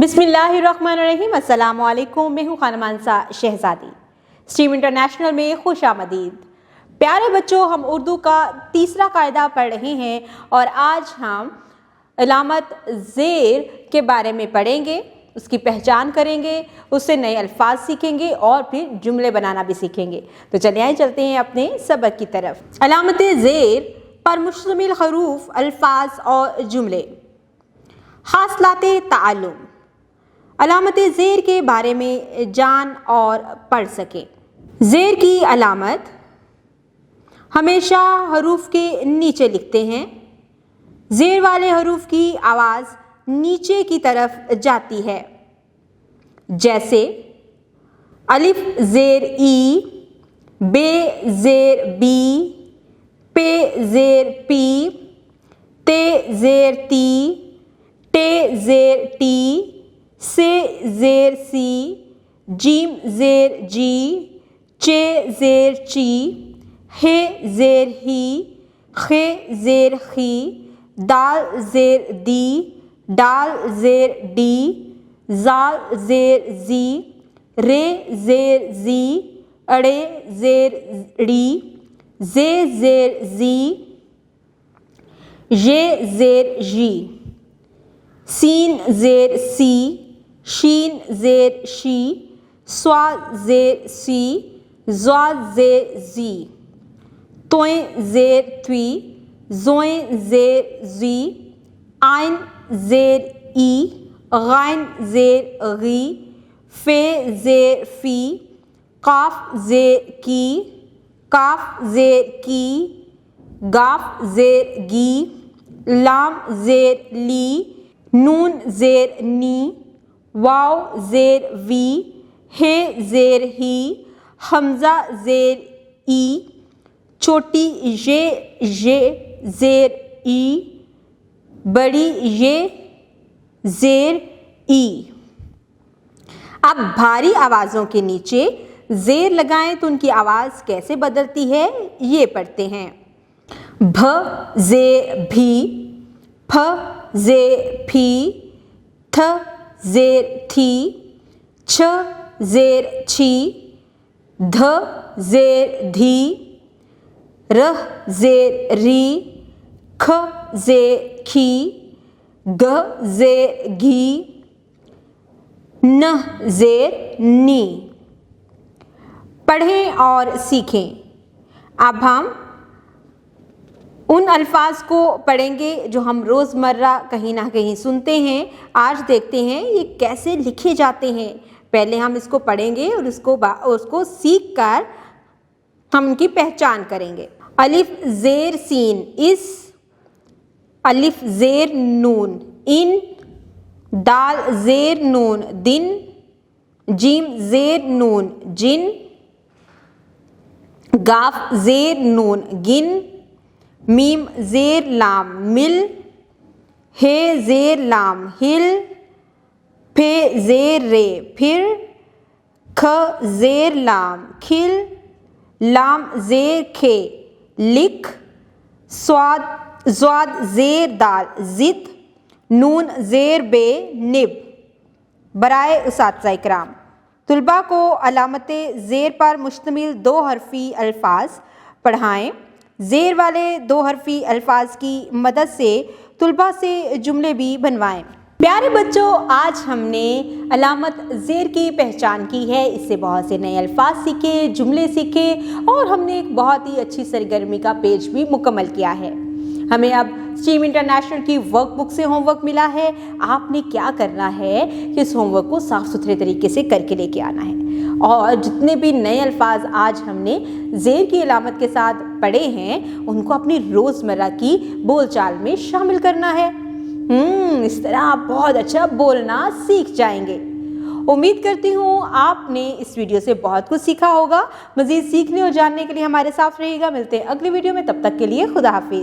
बिस्मिल्लाहिर्रहमानिर्रहीम। अस्सलाम वालेकुम। मैं हूँ खानमानसा शहजादी। स्ट्रीम इंटरनेशनल में खुश आमदीद। प्यारे बच्चों, हम उर्दू का तीसरा कायदा पढ़ रहे हैं और आज हम अलामत ज़ेर के बारे में पढ़ेंगे, उसकी पहचान करेंगे, उससे नए अल्फाज सीखेंगे और फिर जुमले बनाना भी सीखेंगे। तो चलिए आइए चलते हैं अपने सबक की तरफ। अलामत ज़ेर पर मुश्तमिल हरूफ, अल्फाज और जुमले। हासलाते ताल्लुम। अलामत ज़ेर के बारे में जान और पढ़ सकें। ज़ेर की अलामत हमेशा हरूफ के नीचे लिखते हैं। ज़ेर वाले हरूफ की आवाज़ नीचे की तरफ जाती है, जैसे अलिफ ज़ेर ई, बे ज़ेर बी, पे ज़ेर पी, ते ज़ेर ती, टे ज़ेर टी, से ज़ेर सी, जीम ज़ेर जी, चे ज़ेर ची, हे ज़ेर ही, खे ज़ेर खी, दाल ज़ेर दी, डाल ज़ेर डी, जाल ज़ेर जी, रे ज़ेर जी, अड़े ज़ेर ड़ी, जे ज़ेर जी, ये ज़ेर जी, सीन ज़ेर सी, शीन ज़ेर शी, स्वाद ज़ेर सी, ज़्वाद ज़ेर जी, तोएं ज़ेर त्वी, ज़ोएं ज़ेर जी, आइन ज़ेर ई, गाइन ज़ेर गी, फे ज़ेर फ़ी, काफ ज़ेर की, काफ ज़ेर की, गाफ ज़ेर गी, लाम ज़ेर ली, नून ज़ेर नी, वाव ज़ेर वी, हे ज़ेर ही, हमज़ा ज़ेर ई, छोटी ये ज़ेर ई, बड़ी ये ज़ेर ई। अब भारी आवाज़ों के नीचे ज़ेर लगाएं तो उनकी आवाज़ कैसे बदलती है ये पढ़ते हैं। भ ज़ेर भी, फ ज़ेर फी, थ ज़ेर थी, छ ज़ेर छी, ध ज़ेर धी, रह ज़ेर री, ख ज़ेर खी, ग ज़ेर घी, न ज़ेर नी। पढ़ें और सीखें। अब हम उन अल्फाज को पढ़ेंगे जो हम रोज़मर्रा कहीं ना कहीं सुनते हैं। आज देखते हैं ये कैसे लिखे जाते हैं। पहले हम इसको पढ़ेंगे और उसको सीख कर हम उनकी पहचान करेंगे। अलिफ ज़ेर सीन इस, अलिफ ज़ेर नून इन, दाल ज़ेर नून दिन, जीम ज़ेर नून जिन, गाफ ज़ेर नून गिन, मीम ज़ेर लाम मिल, हे ज़ेर लाम हिल, फे ज़ेर रे फिर, ख ज़ेर लाम खिल, लाम ज़ेर खे लिख, ज़्वाद ज़ेर दाल ज़िद, नून ज़ेर बे निब। बराए उसातिज़ा इकराम, तुलबा को अलामत ज़ेर पर मुश्तमिल दो हरफ़ी अल्फाज पढ़ाएं। ज़ेर वाले दो हरफ़ी अल्फाज की मदद से तुलबा से जुमले भी बनवाएं। प्यारे बच्चों, आज हमने अलामत ज़ेर की पहचान की है। इससे बहुत से नए अल्फाज सीखे, जुमले सीखे और हमने एक बहुत ही अच्छी सरगर्मी का पेज भी मुकम्मल किया है। हमें अब स्ट्रीम इंटरनेशनल की वर्कबुक से होमवर्क मिला है। आपने क्या करना है कि इस होमवर्क को साफ़ सुथरे तरीके से करके लेके आना है और जितने भी नए अल्फाज आज हमने ज़ेर की अलामत के साथ पढ़े हैं उनको अपनी रोज़मर्रा की बोलचाल में शामिल करना है। इस तरह आप बहुत अच्छा बोलना सीख जाएंगे। उम्मीद करती हूँ आपने इस वीडियो से बहुत कुछ सीखा होगा। मज़ीद सीखने और जानने के लिए हमारे साथ रहिएगा। मिलते हैं अगली वीडियो में, तब तक के लिए खुदा हाफिज़।